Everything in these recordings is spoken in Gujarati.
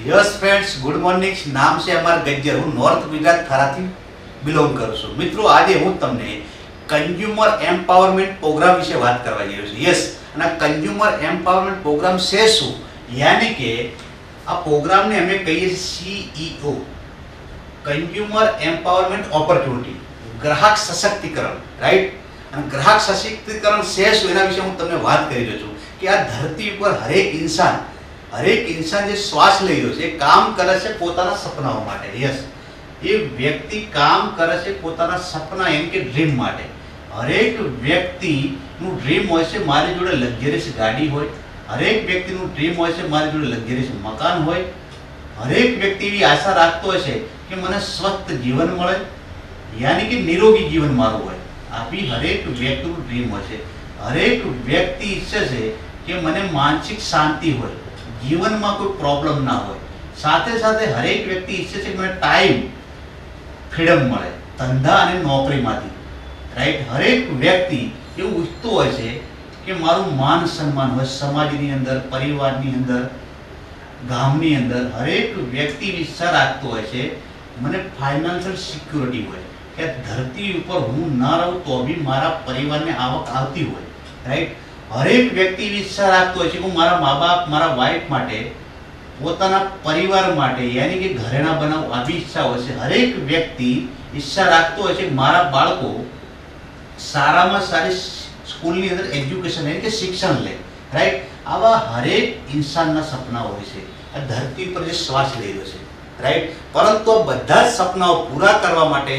Yes friends, good morning. नाम से हमारा गज्जर, हूँ नॉर्थ गुजरात थाराથી બિલોંગ કરું છું। મિત્રો, આજે હું તમને કન્ઝ્યુમર એમ્પાવરમેન્ટ પ્રોગ્રામ વિશે વાત કરવા જઈ રહ્યો છું। યસ, અને કન્ઝ્યુમર એમ્પાવરમેન્ટ પ્રોગ્રામ છે શું? યાની કે આ પ્રોગ્રામને અમે કહીએ સીઈઓ, કન્ઝ્યુમર એમ્પાવરમેન્ટ ઓપોર્ચ્યુનિટી, ગ્રાહક સશક્તિકરણ, રાઈટ। અને ગ્રાહક સશક્તિકરણ છે શું એના વિશે હું તમને વાત કરી રહ્યો છું કે આ ધરતી ઉપર હરેક ઇન્સાન જે શ્વાસ લઈ રહ્યો છે એ કામ કરે છે પોતાના સપનાઓ માટે। યસ, એ વ્યક્તિ કામ કરે છે પોતાના સપના એમ કે ડ્રીમ માટે। હરેક વ્યક્તિનું ડ્રીમ હોય છે મારી જોડે લક્ઝરિયસ ગાડી હોય, હરેક વ્યક્તિનું ડ્રીમ હોય છે મારી જોડે લક્ઝરિયસ મકાન હોય, હરેક વ્યક્તિ એવી આશા રાખતો હોય છે કે મને સ્વસ્થ જીવન મળે, યાની કે નિરોગી જીવન મારું હોય। આવી હરેક વ્યક્તિનું ડ્રીમ હોય છે। હરેક વ્યક્તિ ઈચ્છે છે કે મને માનસિક શાંતિ હોય, જીવનમાં કોઈ પ્રોબ્લેમ ના હોય। સાથે સાથે હરેક વ્યક્તિ ઈચ્છે છે કે મને ટાઈમ ફ્રીડમ મળે ધંધા અને નોકરીમાંથી, રાઈટ। હરેક વ્યક્તિ એવું ઈચ્છતું હોય છે કે મારું માન સન્માન હોય સમાજની અંદર, પરિવારની અંદર, ગામની અંદર। હરેક વ્યક્તિ ઈચ્છા રાખતો હોય છે મને ફાઇનાન્શિયલ સિક્યોરિટી હોય કે ધરતી ઉપર હું ના રહું તો બી મારા પરિવારને આવક આવતી હોય, રાઈટ। હરેક વ્યક્તિ ઈચ્છા રાખતો હોય છે કે હું મારા મા બાપ, મારા વાઇફ માટે, પોતાના પરિવાર માટે યાની કે ઘરેણા બનાવું, આવી ઈચ્છા હોય છે। હરેક વ્યક્તિ ઈચ્છા રાખતો હોય છે કે મારા બાળકો સારામાં સારી સ્કૂલની અંદર એજ્યુકેશન એટલે કે શિક્ષણ લે, રાઈટ। આવા હરેક ઇન્સાનના સપના હોય છે આ ધરતી પર જે શ્વાસ લઈ રહ્યો છે, રાઈટ। પરંતુ આ બધા જ સપનાઓ પૂરા કરવા માટે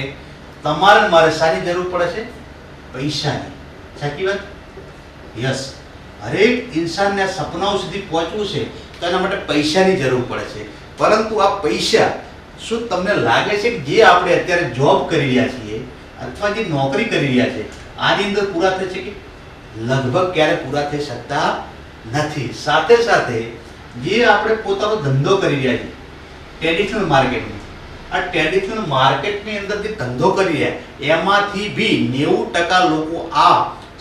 તમારે મારે શાની જરૂર પડે છે? પૈસાની। સાચી વાત? યસ, હરેક ઇન્સાનને આ સપનાઓ સુધી પહોંચવું છે તો એના માટે પૈસાની જરૂર પડે છે। પરંતુ આ પૈસા શું તમને લાગે છે કે જે આપણે અત્યારે જોબ કરી રહ્યા છીએ અથવા જે નોકરી કરી રહ્યા છે આની અંદર પૂરા થાય છે કે? લગભગ ક્યારે પૂરા થઈ શકતા નથી। સાથે સાથે જે આપણે પોતાનો ધંધો કરી રહ્યા છીએ ટ્રેડિશનલ માર્કેટમાં, આ ટ્રેડિશનલ માર્કેટની અંદર જે ધંધો કરી રહ્યા એમાંથી બી 90% લોકો આ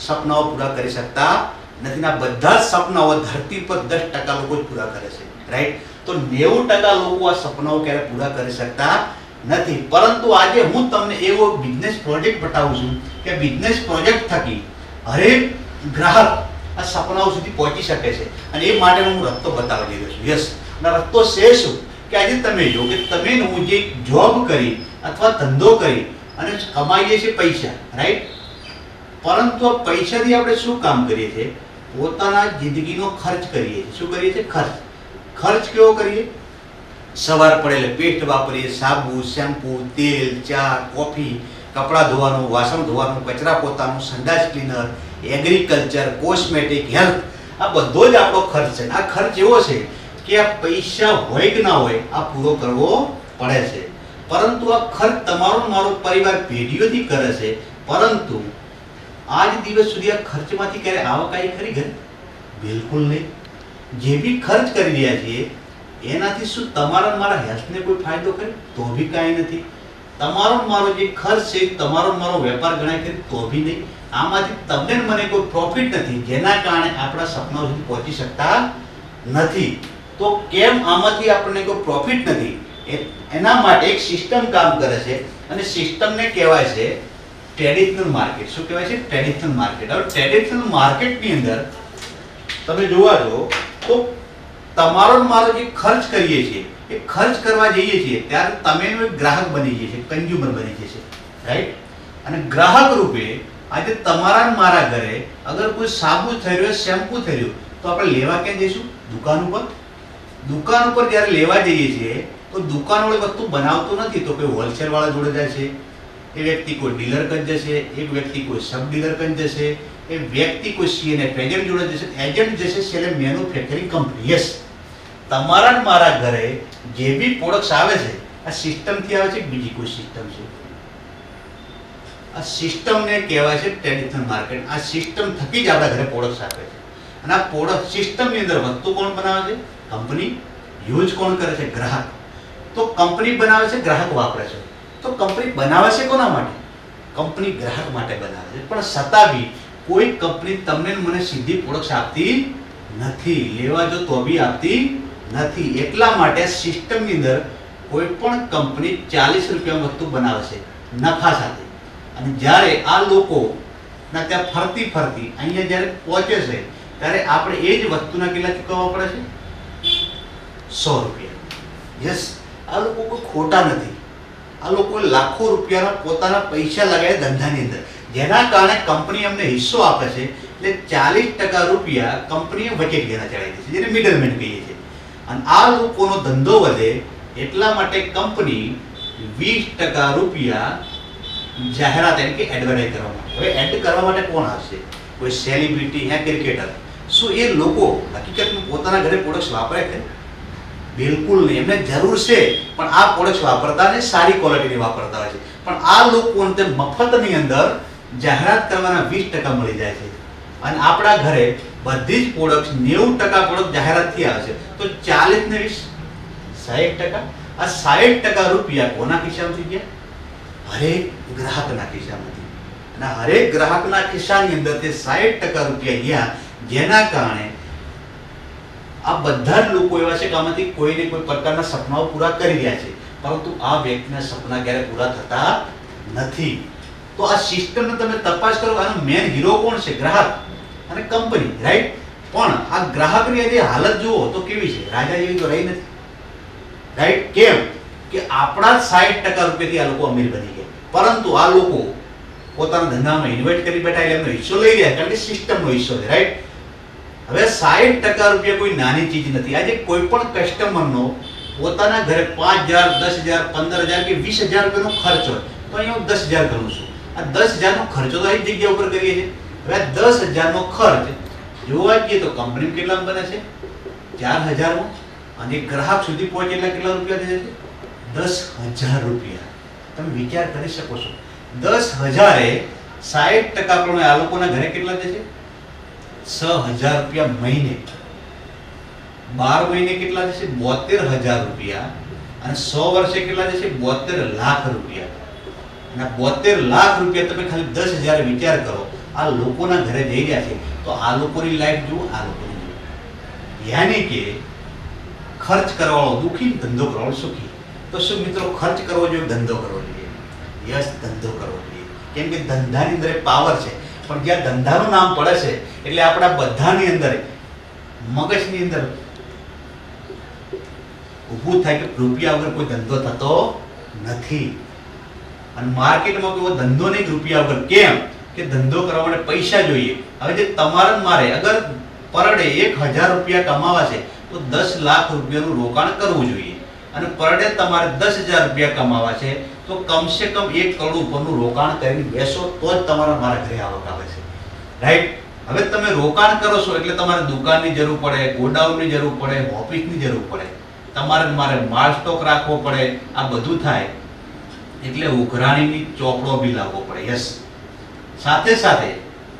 સપનાઓ પૂરા કરી શકતા નથી। આ બધા જ સપનાઓ ધરતી પર 10% લોકો જ પૂરા કરે છે, રાઈટ। તો 90% લોકો આ સપનાઓ ક્યારે પૂરા કરી શકતા નથી। પરંતુ આજે હું તમને એવો બિઝનેસ પ્રોજેક્ટ બતાવું છું કે બિઝનેસ પ્રોજેક્ટ થકી હરેક ગ્રાહક આ સપનાઓ સુધી પહોંચી શકે છે અને એ માટે હું રસ્તો બતાવી રહ્યો છું। યસ, અને રસ્તો છે શું કે આજે તમે જો કે તમે હું જે જોબ કરી અથવા ધંધો કરી અને કમાઈએ છીએ પૈસા, રાઈટ। પરંતુ આ પૈસાથી આપણે શું કામ કરીએ છીએ? પોતાના જિંદગીનો ખર્ચ કરીએ છીએ। શું કરીએ છીએ? ખર્ચ કેવો કરીએ? સવાર પડે એટલે પેસ્ટ વાપરીએ, સાબુ, શેમ્પુ, તેલ, ચા, કોફી, કપડાં ધોવાનું, વાસણ ધોવાનું, કચરા પોતાનું, સંડાસ ક્લીનર, એગ્રીકલ્ચર, કોસ્મેટિક, હેલ્થ, આ બધો જ આપણો ખર્ચ છે। આ ખર્ચ એવો છે કે આ પૈસા હોય કે ના હોય આ પૂરો કરવો પડે છે। પરંતુ આ ખર્ચ તમારો મારો પરિવાર પેઢીઓથી કરે છે, પરંતુ આજ દિવસ સુધી આ ખર્ચમાંથી ક્યારે આવક આવી ખરી ઘરે? બિલકુલ નહીં। જે બી ખર્ચ કરી રહ્યા છીએ એનાથી શું તમારા મારા હેલ્થને કોઈ ફાયદો કરે? તો બી કાંઈ નથી। તમારો મારો જે ખર્ચ છે તમારો મારો વેપાર ગણાય કરે? તો બી નહીં। આમાંથી તમને મને કોઈ પ્રોફિટ નથી જેના કારણે આપણા સપનાઓ સુધી પહોંચી શકતા નથી। તો કેમ આમાંથી આપણને કોઈ પ્રોફિટ નથી? એના માટે એક સિસ્ટમ કામ કરે છે અને સિસ્ટમને કહેવાય છે ટ્રેડિશનલ માર્કેટ। શું કહેવાય છે? Traditional market. હવે ટ્રેડિશનલ માર્કેટની અંદર તમે જોવા જો તો તમારો મારો જે ખર્ચ કરીએ છીએ એ ખર્ચ કરવા જઈએ છીએ ત્યારે તમે ગ્રાહક બની જઈએ છીએ, કન્ઝ્યુમર બની જશે, રાઈટ। અને ગ્રાહક રૂપે આજે તમારા મારા ઘરે અગર કોઈ સાબુ થઈ રહ્યો, શેમ્પુ થઈ રહ્યું તો આપણે લેવા ક્યાં જઈશું? દુકાન ઉપર। દુકાન ઉપર જ્યારે લેવા જઈએ છીએ તો દુકાનવાળો વસ્તુ બનાવતો નથી તો કોઈ હોલસેલ વાળા જોડે જાય છે, એ વ્યક્તિ કોઈ ડીલર કન જશે, એક વ્યક્તિ કોઈ સબ ડીલર કન જશે, એ વ્યક્તિ કોઈ સીએનએફ એજન્ટ જોડે જશે, એજન્ટ જશે સેલ મેન્યુફેક્ચરિંગ કંપની। યસ, તમારા મારા ઘરે જે બી પ્રોડક્ટ્સ આવે છે આ સિસ્ટમથી આવે છે કે બીજી કોઈ સિસ્ટમ છે? આ સિસ્ટમને કહેવાય છે ટ્રેડિશનલ માર્કેટ। આ સિસ્ટમ થકી જ આપણા ઘરે પ્રોડક્ટ્સ આપે છે અને આ પ્રોડક્ટ સિસ્ટમની અંદર વસ્તુ કોણ બનાવે છે? કંપની। યુઝ કોણ કરે છે? ગ્રાહક। તો કંપની બનાવે છે, ગ્રાહક વાપરે છે। તો કંપની બનાવે છે કોના માટે? કંપની ગ્રાહક માટે બનાવે છે, પણ છતાં બી કોઈ કંપની તમને મને સીધી પ્રોડક્ટ્સ આપતી નથી, લેવા જો તો બી આપતી નથી. એટલા માટે સિસ્ટમની અંદર કોઈ પણ કંપની 40 રૂપિયામાં વસ્તુ બનાવશે નફા સાથે, અને જ્યારે આ લોકો ના ત્યાં ફરતી ફરતી અહીંયા જ્યારે પહોંચે છે ત્યારે આપણે એ જ વસ્તુના કેટલા ચૂકવવા પડે છે? 100 રૂપિયા. યસ, આ લોકો કોઈ ખોટા નથી. આ લોકો લાખો રૂપિયાના પોતાના પૈસા લગાવે ધંધાની અંદર, જેના કારણે કંપની અમને હિસ્સો આપે છે. એટલે 40% રૂપિયા કંપનીએ વચેટ ઘેરા ચડાવી દે છે, જેને મિડલમેન કહીએ છીએ. અને આ લોકોનો ધંધો વધે એટલા માટે કંપની 20% રૂપિયા જાહેરાત એટલે કે એડવર્ટાઇઝ કરવા માટે. હવે એડ કરવા માટે કોણ આવશે? કોઈ સેલિબ્રિટી યા ક્રિકેટર? શું એ લોકો હકીકતમાં પોતાના ઘરે પ્રોડક્ટ્સ વાપરે છે? બિલકુલ નહીં. એમને જરૂર છે, પણ આ પ્રોડક્ટ્સ વાપરતા ને સારી ક્વોલિટીની વાપરતા હોય છે. પણ આ લોકોને તે મફતની અંદર જાહેરાત કરવાના 20% મળી જાય છે. અને આપણા ઘરે બધી જ પ્રોડક્ટ્સ 90% પ્રોડક્ટ જાહેરાતથી આવે છે. તો 40 ને 20 60%. આ 60% રૂપિયા કોના ખિસ્સામાંથી ગયા? હરેક ગ્રાહકના ખિસ્સામાંથી. અને હરેક ગ્રાહકના ખિસ્સાની અંદર તે 60% રૂપિયા ગયા, જેના કારણે આ બધા જ લોકો એવા છે કે આમાંથી કોઈને કોઈ પ્રકારના સપનાઓ પૂરા કરી રહ્યા છે, પરંતુ આ વ્યક્તિના સપના ક્યારે પૂરા થતા નથી. તો આ સિસ્ટમને તમે તપાસ કરો. આનો મેન હીરો કોણ છે? ગ્રાહક અને કંપની, રાઈટ? પણ આ ગ્રાહકની આજે હાલત જુઓ તો કેવી છે? રાજા જેવી તો રહી નથી, રાઈટ? કેમ કે આપણા 60% રૂપિયાથી આ લોકો અમીર બની ગયા, પરંતુ આ લોકો પોતાના ધંધામાં ઇન્વેસ્ટ કરી બેઠા એટલે એમનો હિસ્સો લઈ રહ્યા, કારણ કે સિસ્ટમનો હિસ્સો છે, રાઈટ? હવે 60% રૂપિયા કોઈ નાની ચીજ નથી. આજે કોઈ પણ કસ્ટમરનો પોતાના ઘરે 5,000, 10,000, 15,000 કે 20,000 રૂપિયાનો ખર્ચ હોય, તો અહીંયા હું 10,000 ગણું છું. આ 10,000 નો ખર્ચો તો અહીં જગ્યા ઉપર કરીએ છીએ. હવે 10,000 નો ખર્ચ જોવા જઈએ તો કંપની કેટલામાં બને છે? 4,000 માં. અને ગ્રાહક સુધી પહોંચે એટલે કેટલા રૂપિયા થશે? 10,000 રૂપિયા. તમે વિચાર કરી શકો છો, 10,000 એ 60% પ્રમાણે આ લોકોના ઘરે કેટલા થશે? 6,000 રૂપિયા મહિને. 12 મહિને કેટલા થશે? 72,000 રૂપિયા. અને 100 વર્ષે કેટલા થશે? 72 લાખ રૂપિયા. અને 72 લાખ રૂપિયા તમે ખાલી 10,000 વિચાર કરો, આ લોકોના ઘરે જઈ રહ્યા છે. તો આ લોકોની લાઈફ જુઓ, આ લોકોની જુઓ. યાની કે ખર્ચ કરવાવાળો દુઃખી, ધંધો કરવાવાળો સુખી. તો શું મિત્રો ખર્ચ કરવો જોઈએ, ધંધો કરવો જોઈએ? યસ, ધંધો કરવો જોઈએ. કેમ કે ધંધાની અંદર પાવર છે. પણ જ્યાં ધંધાનું નામ પડે છે એટલે આપણા બધાની અંદર મગજની અંદર ઊભું થાય કે રૂપિયા વગર કોઈ ધંધો થતો નથી. અને માર્કેટમાં કોઈ ધંધો નહીં રૂપિયા વગર. કેમ કે ધંધો કરવા માટે પૈસા જોઈએ. હવે જે તમારે મારે અગર પર ડે 1,000 રૂપિયા કમાવા છે તો 10 લાખ રૂપિયાનું રોકાણ કરવું જોઈએ. અને પર ડે તમારે 10,000 રૂપિયા કમાવા છે તો કમસે કમ 1 કરોડ ઉપરનું રોકાણ કરીને બેસો તો જ તમારા મારા ઘરે આવક આવે છે, રાઈટ? હવે તમે રોકાણ કરો છો એટલે તમારે દુકાનની જરૂર પડે, ગોડાઉનની જરૂર પડે, ઓફિસની જરૂર પડે, તમારે મારે માલ સ્ટોક રાખવો પડે. આ બધું થાય એટલે ઉઘરાણીની ચોપડો બી લાવવો પડે. યસ, સાથે સાથે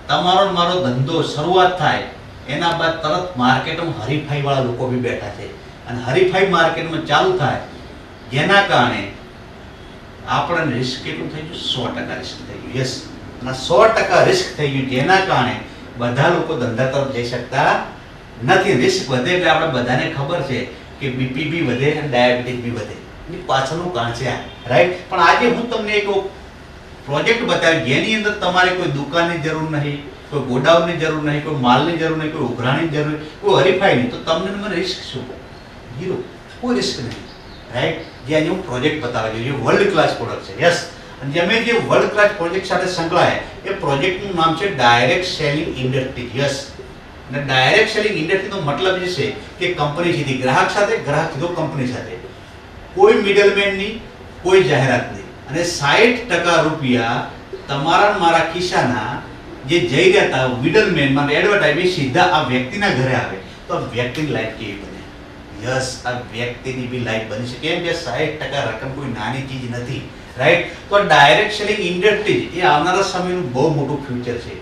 તમારો મારો ધંધો શરૂઆત થાય એના બાદ તરત માર્કેટમાં હરીફાઈ વાળા લોકો બી બેઠા છે, અને હરીફાઈ માર્કેટમાં ચાલુ થાય જેના કારણે આપણને રિસ્ક કેટલું થઈ ગયું? 100% રિસ્ક થઈ ગયું. યસ, અને 100% રિસ્ક થઈ ગયું, જેના કારણે બધા લોકો ધંધા તરફ જઈ શકતા નથી. રિસ્ક વધે એટલે આપણે બધાને ખબર છે કે બીપી બી વધે અને ડાયાબિટીસ બી વધે. એની પાછળનું કારણ છે આ, રાઈટ? પણ આજે હું તમને એક પ્રોજેક્ટ બતાવ્યો જેની અંદર તમારે કોઈ દુકાનની જરૂર નહીં, કોઈ ગોડાઉનની જરૂર નહીં, કોઈ માલની જરૂર નહીં, કોઈ ઉઘરાણીની જરૂર નહીં, કોઈ હરીફાઈ નહીં. તો તમને મને રિસ્ક શું? ઝીરો, કોઈ રિસ્ક નહીં, રાઈટ? જે આજે હું પ્રોજેક્ટ બતાવ્યો છે, જે વર્લ્ડ ક્લાસ પ્રોડક્ટ છે. યસ, અને અમે જે વર્લ્ડ ક્લાસ પ્રોજેક્ટ સાથે સંકળાયા એ પ્રોજેક્ટનું નામ છે ડાયરેક્ટ સેલિંગ ઇન્ડસ્ટ્રી. યસ, અને ડાયરેક્ટ સેલિંગ ઇન્ડસ્ટ્રીનો મતલબ એ છે કે કંપની સીધી ગ્રાહક સાથે, ગ્રાહક સીધો કંપની સાથે, કોઈ મિડલમેન નહીં, કોઈ જાહેરાત નહીં. અને 60% રૂપિયા તમારા મારા ખિસ્સાના જે જઈ રહ્યા હતા મિડલમેનમાં એડવર્ટાઇઝ સીધા આ વ્યક્તિના ઘરે આવે. તો આ વ્યક્તિની લાઈફ કેવી બને? યસ, આ વ્યક્તિની બી લાઈફ બની છે. કેમ કે 60% રકમ કોઈ નાની ચીજ નથી, રાઈટ? તો ડાયરેક્ટ સેલિંગ ઇન્ડસ્ટ્રી એ આવનારા સમયનું બહુ મોટું ફ્યુચર છે.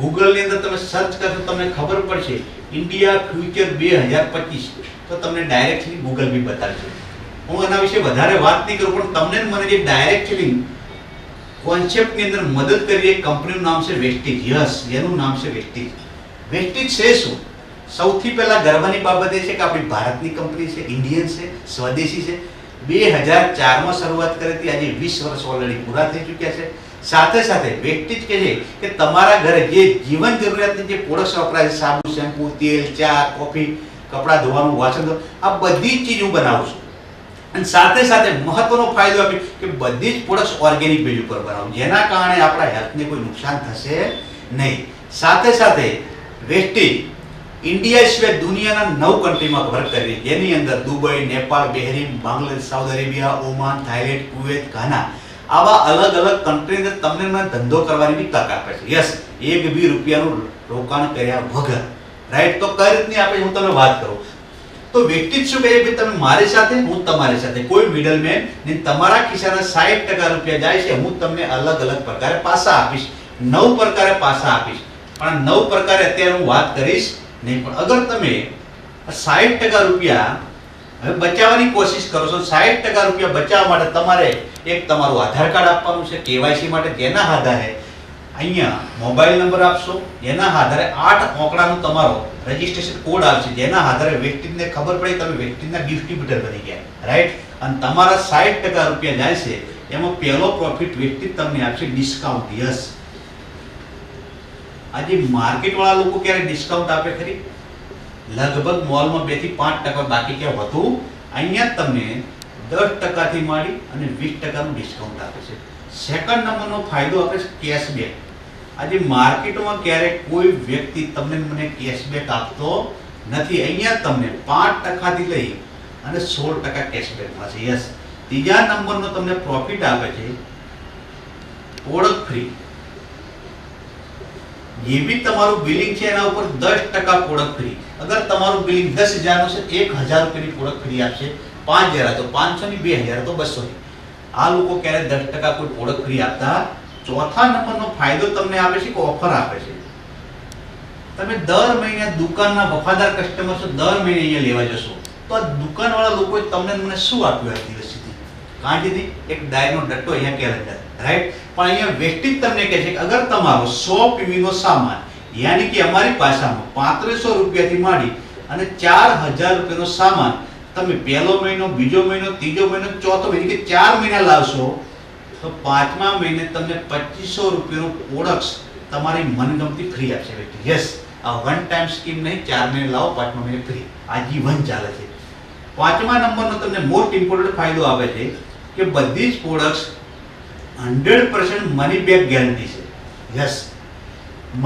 ગૂગલની અંદર તમે સર્ચ કરશો તમને ખબર પડશે ઇન્ડિયા ફ્યુચર 2025, તો તમને ડાયરેક્ટ સેલિંગ ગૂગલ બી બતાવશે. હું એના વિશે વધારે વાત નહીં કરું, પણ તમને મને જે ડાયરેક્ટ સેલિંગ કોન્સેપ્ટની અંદર મદદ કરી એક કંપનીનું નામ છે વેસ્ટીજ. યસ, એનું નામ છે વેસ્ટીજ. વેસ્ટીજ છે શું? સૌથી પહેલા ગર્વની બાબત એ છે કે આપણી ભારતની કંપની છે, ઇન્ડિયન છે, સ્વદેશી છે. 2004માં શરૂઆત કરી હતી, આજે 20 વર્ષ ઓલરેડી પૂરા થઈ ચૂક્યા છે. સાથે સાથે વેસ્ટેજ કે છે કે તમારા ઘરે જે જીવન જરૂરિયાતની જે પ્રોડક્ટ્સ વપરાય છે, સાબુ, શેમ્પૂ, તેલ, ચા, કોફી, કપડાં ધોવાનું, વાસણ ધોવાનું, આ બધી જ ચીજ હું બનાવું છું. અને સાથે સાથે મહત્વનો ફાયદો આપી કે બધી જ પ્રોડક્ટ્સ ઓર્ગેનિક બેઝ ઉપર બનાવું, જેના કારણે આપણા હેલ્થને કોઈ નુકસાન થશે નહીં. સાથે સાથે વેસ્ટેજ ઇન્ડિયા સિવાય દુનિયાના 9 કન્ટ્રીમાં વર્ક કરી, જેની અંદર Dubai, Nepal, Bahrain, Bangladesh, Saudi Arabia, Oman, Thailand, Kuwait, Ghana, આવા અલગ અલગ કન્ટ્રી અંદર તમને ધંધો કરવાની બી તક આપે છે. યસ, એક બી રૂપિયાનું રોકાણ કર્યા વગર. રાઈટ? તો કઈ રીતની આપણે હું તમને વાત કરું તો વેસ્ટેજ શું કહે ભાઈ, તમે મારી સાથે, હું તમારી સાથે, કોઈ મિડલમેન ને, તમારા ખિસ્સાના 60% રૂપિયા જાય છે. હું તમને અલગ અલગ પ્રકારે પાસા આપીશ, 9 પ્રકારે પાસા આપીશ. પણ 9 પ્રકારે અત્યારે હું વાત કરીશ નહીં. પણ અગર તમે 60% રૂપિયા હવે બચાવવાની કોશિશ કરો છો, 60% રૂપિયા બચાવવા માટે તમારે એક તમારું આધાર કાર્ડ આપવાનું છે કેવાયસી માટે, જેના આધારે અહીંયા મોબાઈલ નંબર આપશો, જેના આધારે 8 અંકડાનો તમારો રજીસ્ટ્રેશન કોડ આવશે, જેના આધારે વેસ્ટેજને ખબર પડે તમે વેસ્ટેજના ડિસ્ટ્રીબ્યુટર બની ગયા. રાઈટ? અને તમારા 60% રૂપિયા જાય છે, એમાં પહેલો પ્રોફિટ વેસ્ટેજ તમને આપશે ડિસ્કાઉન્ટ. યસ, આજે માર્કેટ વાળા લોકો ક્યારે ડિસ્કાઉન્ટ આપે ખરી? લગભગ મોલમાં 2 થી 5%, બાકી ક્યાં વધુ. અહીંયા તમને 10% થી માંડી અને 20% નું ડિસ્કાઉન્ટ આપે છે. સેકન્ડ નંબરનો ફાયદો આપે છે કેશબેક. આજે માર્કેટમાં ક્યારેક કોઈ વ્યક્તિ તમને મને કેશબેક આપતો નથી. અહીંયા તમને 5% થી લઈ અને 16% કેશબેક મળશે. યસ. ત્રીજા નંબરનો તમને પ્રોફિટ આપે છે પ્રોડક્ટ ફ્રી. જે બી તમારું બિલિંગ છે એના ઉપર 10% પ્રોડક્ટ ફ્રી. અગર તમારું બિલિંગ 10,000 નું છે, 1,000 રૂપિયાની પ્રોડક્ટ ફ્રી આપશે. 5,000 તો 500 ની, 2,000 તો 200 ની. આ લોકો ક્યારે 10% કોઈ પ્રોડક્ટ ફ્રી આપતા. ચોથા નંબરનો ફાયદો તમને આપે છે કે ઓફર આપે છે. તમે દર મહિને દુકાનના વફાદાર કસ્ટમર છો, દર મહિને અહીંયા લેવા જશો તો આ દુકાનવાળા લોકોએ તમને મને શું આપ્યું આ દિવસ સુધી? કાંઈથી એક ડાયનો ડટ્ટો, અહીંયા કેલેન્ડર. રાઈટ? પણ અહીંયા વેસ્ટેજ તમને કહે છે કે અગર તમારો 100 પીવીનો સામાન, યાની કે અમારી ભાષામાં 3500 રૂપિયાથી માંડી અને 4,000 રૂપિયાનો સામાન તમે પહેલો મહિનો, બીજો મહિનો, ત્રીજો મહિનો, ચોથો મહિનો કે 4 મહિના લાવશો તો 5મા મહિને તમને 2500 રૂપિયાનું પ્રોડક્ટ્સ તમારી મનગમતી ફ્રી આપશે. યસ, આ વન ટાઈમ સ્કીમ નહીં, 4 મહિને લાવો, 5મા મહિને ફ્રી, આજીવન ચાલે છે. 5મા નંબરનો તમને મોસ્ટ ઇમ્પોર્ટન્ટ ફાયદો આપે છે કે બધી જ પ્રોડક્ટ્સ 100% મની બેક ગેરંટી છે. યસ,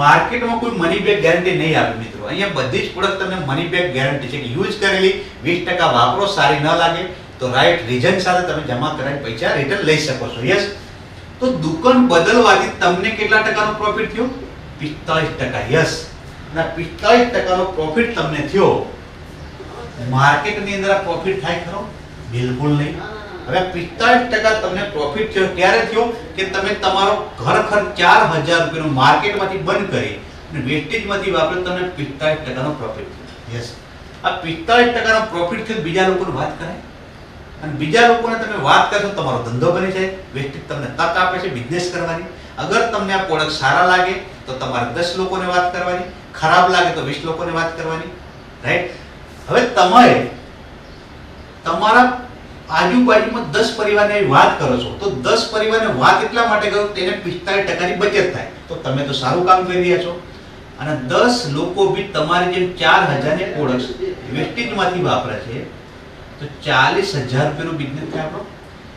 માર્કેટમાં કોઈ મની બેક ગેરંટી નહીં આપે મિત્રો. અહીંયા બધી જ પ્રોડક્ટ તમને મની બેક ગેરંટી છે કે યુઝ કરેલી 20% વાપરો, સારી ન લાગે તો રાઈટ રીઝન સાથે તમે જમા કરાવીને પૈસા રિટર્ન લઈ શકો છો. યસ, તો દુકાન બદલવાથી તમને કેટલા ટકાનો પ્રોફિટ થયો? 45%. યસ, અને 45%નો પ્રોફિટ તમને થયો. માર્કેટની અંદર આ પ્રોફિટ થાય ખરો? બિલકુલ નહીં. હવે 45% તમને પ્રોફિટ થયો ક્યારે થયો કે તમે તમારો ઘર ખર્ચ 4,000 રૂપિયાનો માર્કેટમાંથી બંધ કરી અને વેસ્ટેજમાંથી વાપરી તમને 45%નો પ્રોફિટ થયો. યસ, આ 45%નો પ્રોફિટ થયો બીજા લોકોને વાત કરાય અને બીજા લોકોને તમે વાત કરશો તમારો ધંધો બની જાય. વેસ્ટેજ તમને તક આપે છે બિઝનેસ કરવાની. અગર તમને આ પ્રોડક્ટ સારા લાગે તો તમારે 10 લોકોને વાત કરવાની, ખરાબ લાગે તો 20 લોકોને વાત કરવાની. રાઈટ? હવે તમે તમારા આજુબાજુમાં 10 પરિવારને વાત કરો છો તો 10 પરિવારને વાત એટલા માટે કરો તેને 45%ની બચત થાય. તો તમે તો સારું કામ કરી રહ્યા છો. અને 10 લોકો બી તમારી જેમ 4,000 ની પ્રોડક્ટ્સ વેસ્ટેજમાંથી વાપરે છે તો 40,000 રૂપિયાનો બિઝનેસ થાય આપણો.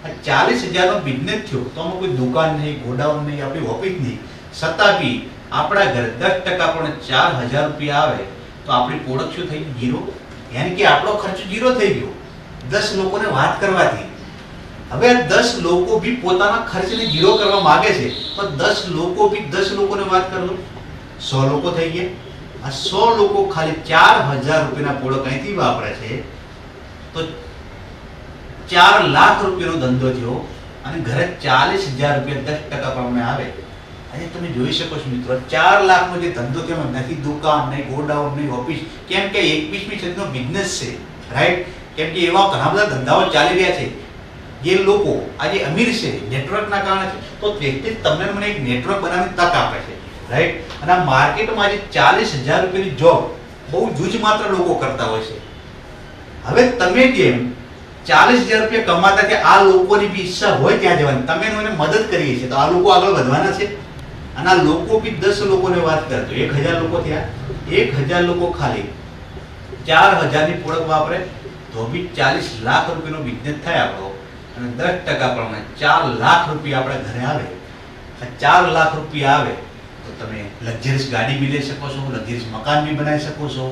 આ 40,000 નો બિઝનેસ થયો તો આમાં કોઈ દુકાન નહીં, ગોડાઉન નહીં, આપણી ઓફિસ નહીં, છતાં બી આપણા ઘરે 10% આપણને 4,000 રૂપિયા આવે તો આપણી પ્રોડક્ટ શું થઈ? ઝીરો. યાની કે આપણો ખર્ચ ઝીરો થઈ ગયો 10 લોકોને વાત કરવાથી. હવે 10 લોકો બી પોતાના ખર્ચને ઝીરો કરવા માંગે છે તો 10 લોકો બી 10 લોકોને વાત કરો, 100 લોકો થઈ ગયા. આ 100 લોકો ખાલી 4,000 રૂપિયાના પ્રોડક્ટ અહીંથી વાપરે છે તો 4 લાખ રૂપિયાનો ધંધો થયો અને ઘરે 40,000 રૂપિયા 10% પ્રમાણે આવે. આજે તમે જોઈ શકો છો મિત્રો, 4 લાખનો જે ધંધો થયો નથી દુકાન નહીં, ગોડાઉન નહીં, ઓફિસ, કેમ કે 21મી સદીનો બિઝનેસ છે. રાઈટ? કેમ કે એવા ઘણા બધા ધંધાઓ ચાલી રહ્યા છે જે લોકો આજે અમીર છે નેટવર્કના કારણે છે. તો તેથી તમને મને એક નેટવર્ક બનાવવાની તક આપે છે. રાઈટ? અને આ માર્કેટમાં આજે 40,000 રૂપિયાની જોબ બહુ જૂજ માત્ર લોકો કરતા હોય છે. હવે તમે જેમ 40,000 રૂપિયા કમાતા કે આ લોકોની બી ઈચ્છા હોય ત્યાં જવાની, તમે એને મદદ કરીએ છીએ તો આ લોકો આગળ વધવાના છે. અને આ લોકો બી 10 લોકોને વાત કરજો, 1,000 લોકો થયા, 1,000 લોકો ખાલી 4,000 ની પ્રોડક્ટ વાપરે તો બી 40 લાખ રૂપિયાનો બિઝનેસ થાય આપણો. અને 10% પ્રમાણે 4 લાખ રૂપિયા આપણા ઘરે આવે. આ 4 લાખ રૂપિયા આવે તો તમે લક્ઝરીસ ગાડી બી લઈ શકો છો, લક્ઝરીસ મકાન બી બનાવી શકો છો,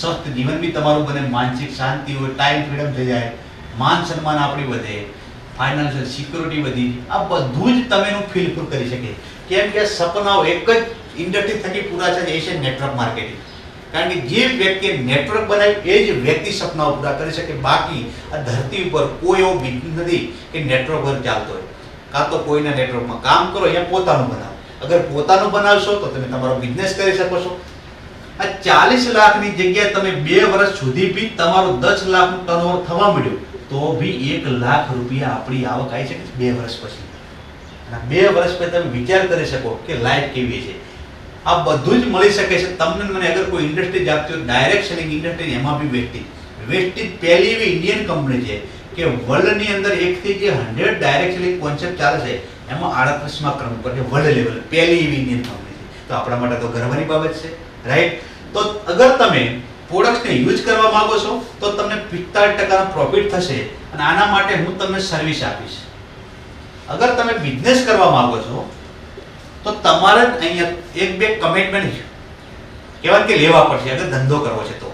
સ્વસ્થ જીવન બી તમારું બને, માનસિક શાંતિ હોય, ટાઈમ ફ્રીડમ થઈ જાય, માન સન્માન આપણી વધે, ફાઇનાન્શિયલ સિક્યોરિટી વધી. આ બધું જ તમે એનું ફીલ કરી શકે. કેમ કે સપનાઓ એક જ ઇન્ડસ્ટ્રી થકી પૂરા છે, એ છે નેટવર્ક માર્કેટિંગ. કારણ કે જે વ્યક્તિએ નેટવર્ક બનાવ્યું એ જ વ્યક્તિ સપનાઓ પૂરા કરી શકે. બાકી આ ધરતી ઉપર કોઈ એવો બિઝનેસ નથી કે નેટવર્ક પર ચાલતો હોય. કાં તો કોઈના નેટવર્કમાં કામ કરો, અહીંયા પોતાનું બનાવો. અગર પોતાનું બનાવશો તો તમે તમારો બિઝનેસ કરી શકો છો. આ 40 લાખની જગ્યાએ તમે 2 વર્ષ સુધી બી તમારું 10 લાખનું ટર્નઓવર થવા મળ્યું તો બી 1 લાખ રૂપિયા આપણી આવક આવી શકે 2 વર્ષ પછી. અને 2 વર્ષ પછી તમે વિચાર કરી શકો કે લાઈફ કેવી છે. આ બધું જ મળી શકે છે તમને. મને અગર કોઈ ઇન્ડસ્ટ્રી આપતી હોય, ડાયરેક્ટ સેલિંગ ઇન્ડસ્ટ્રી, એમાં બી વેસ્ટીજ પહેલી એવી ઇન્ડિયન કંપની છે કે વર્લ્ડની અંદર 1 થી જે 100 ડાયરેક્ટ સેલિંગ કોન્સેપ્ટ ચાલે છે એમાં 38મા ક્રમ પર છે વર્લ્ડ લેવલ. પહેલી એવી ઇન્ડિયન કંપની છે. તો આપણા માટે તો ગર્વની બાબત છે, રાઈટ? તો અગર તમે પ્રોડક્ટ્સને યુઝ કરવા માંગો છો તો તમને 45% પ્રોફિટ થશે. અને આના માટે હું તમને સર્વિસ આપીશ. અગર તમે બિઝનેસ કરવા માંગો છો તો તમારે અહીંયા 1-2 કમિટમેન્ટ કહેવાય કે લેવા પડશે. અગર ધંધો કરવો છે તો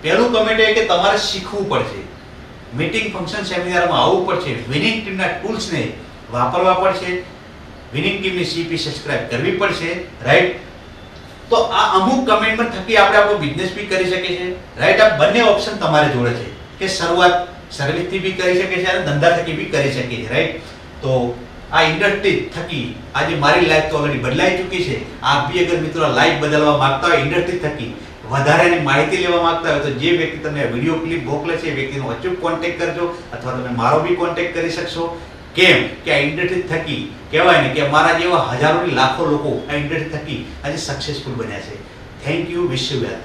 પહેલું કમિટ એ કે તમારે શીખવું પડશે, મીટિંગ ફંક્શન સેમિનારમાં આવવું પડશે, વિનિંગ ટીમના ટૂલ્સને વાપરવા પડશે, વિનિંગ ટીમની સીપી સબસ્ક્રાઇબ કરવી પડશે, રાઈટ? તો આ અમુક કમિટમેન્ટ થકી આપણે આપણો બિઝનેસ બી કરી શકીએ છીએ, રાઈટ? આ બંને ઓપ્શન તમારે જોડે છે કે શરૂઆત સર્વિસથી બી કરી શકે છે અને ધંધા થકી બી કરી શકીએ છીએ, રાઈટ? તો આ ઇન્ડસ્ટ્રી થકી આજે મારી લાઈફ તો ઓલરેડી બદલાઈ ચૂકી છે. આપ બી અગર મિત્રો લાઈફ બદલવા માંગતા હોય, ઇન્ડસ્ટ્રી થકી વધારેની માહિતી લેવા માંગતા હોય તો જે વ્યક્તિ તમને વિડીયો ક્લિપ મોકલે છે એ વ્યક્તિનો અચૂક કોન્ટેક્ટ કરજો, અથવા તમે મારો બી કોન્ટેક્ટ કરી શકશો. કેમ કે આ ઇન્ડસ્ટ્રી થકી કહેવાય ને કે મારા જેવા હજારોની લાખો લોકો આ ઇન્ડસ્ટ્રી થકી આજે સક્સેસફુલ બન્યા છે. Thank you, wish you well.